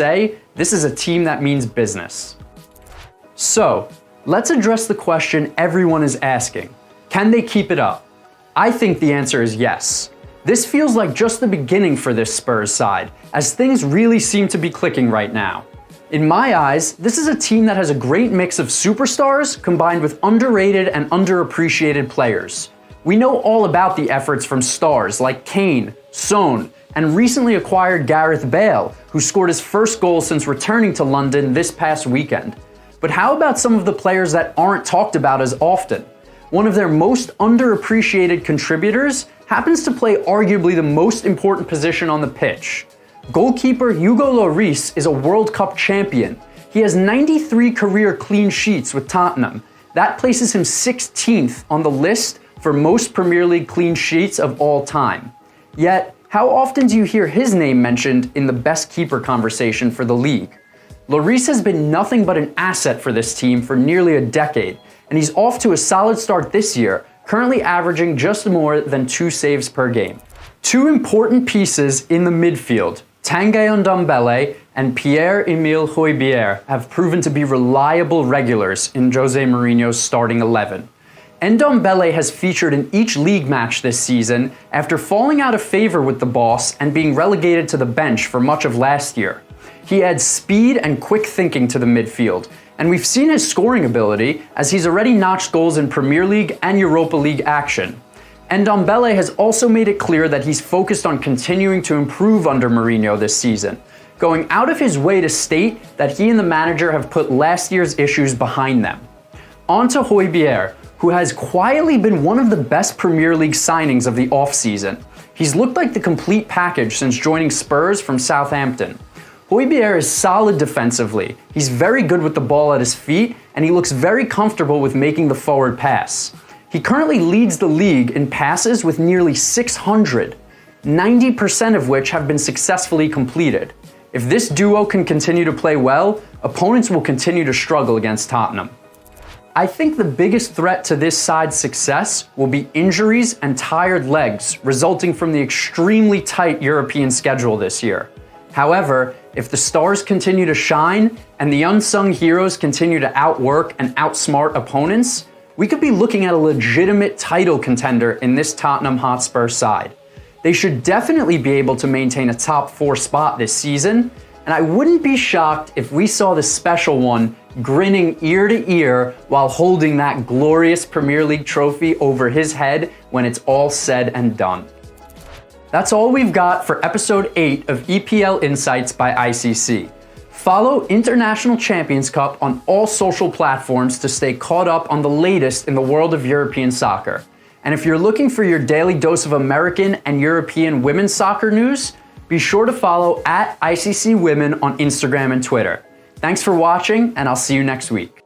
say, this is a team that means business. So, let's address the question everyone is asking. Can they keep it up? I think the answer is yes. This feels like just the beginning for this Spurs side, as things really seem to be clicking right now. In my eyes, this is a team that has a great mix of superstars combined with underrated and underappreciated players. We know all about the efforts from stars like Kane, Son, and recently acquired Gareth Bale, who scored his first goal since returning to London this past weekend. But how about some of the players that aren't talked about as often? One of their most underappreciated contributors happens to play arguably the most important position on the pitch. Goalkeeper Hugo Lloris is a World Cup champion. He has 93 career clean sheets with Tottenham. That places him 16th on the list for most Premier League clean sheets of all time. Yet, how often do you hear his name mentioned in the best keeper conversation for the league? Lloris has been nothing but an asset for this team for nearly a decade, and he's off to a solid start this year, currently averaging just more than 2 saves per game. Two important pieces in the midfield, Tanguy Ndombele and Pierre-Emile Højbjerg, have proven to be reliable regulars in Jose Mourinho's starting 11. Ndombele has featured in each league match this season after falling out of favor with the boss and being relegated to the bench for much of last year. He adds speed and quick thinking to the midfield, and we've seen his scoring ability as he's already notched goals in Premier League and Europa League action. Ndombele has also made it clear that he's focused on continuing to improve under Mourinho this season, going out of his way to state that he and the manager have put last year's issues behind them. On to Højbjerg, who has quietly been one of the best Premier League signings of the offseason. He's looked like the complete package since joining Spurs from Southampton. Højbjerg is solid defensively, he's very good with the ball at his feet, and he looks very comfortable with making the forward pass. He currently leads the league in passes with nearly 600, 90% of which have been successfully completed. If this duo can continue to play well, opponents will continue to struggle against Tottenham. I think the biggest threat to this side's success will be injuries and tired legs resulting from the extremely tight European schedule this year. However, if the stars continue to shine and the unsung heroes continue to outwork and outsmart opponents, we could be looking at a legitimate title contender in this Tottenham Hotspur side. They should definitely be able to maintain a top 4 spot this season, and I wouldn't be shocked if we saw the special one grinning ear to ear while holding that glorious Premier League trophy over his head when it's all said and done. That's all we've got for episode 8 of EPL Insights by ICC. Follow International Champions Cup on all social platforms to stay caught up on the latest in the world of European soccer. And if you're looking for your daily dose of American and European women's soccer news, be sure to follow @ICC Women on Instagram and Twitter. Thanks for watching, and I'll see you next week.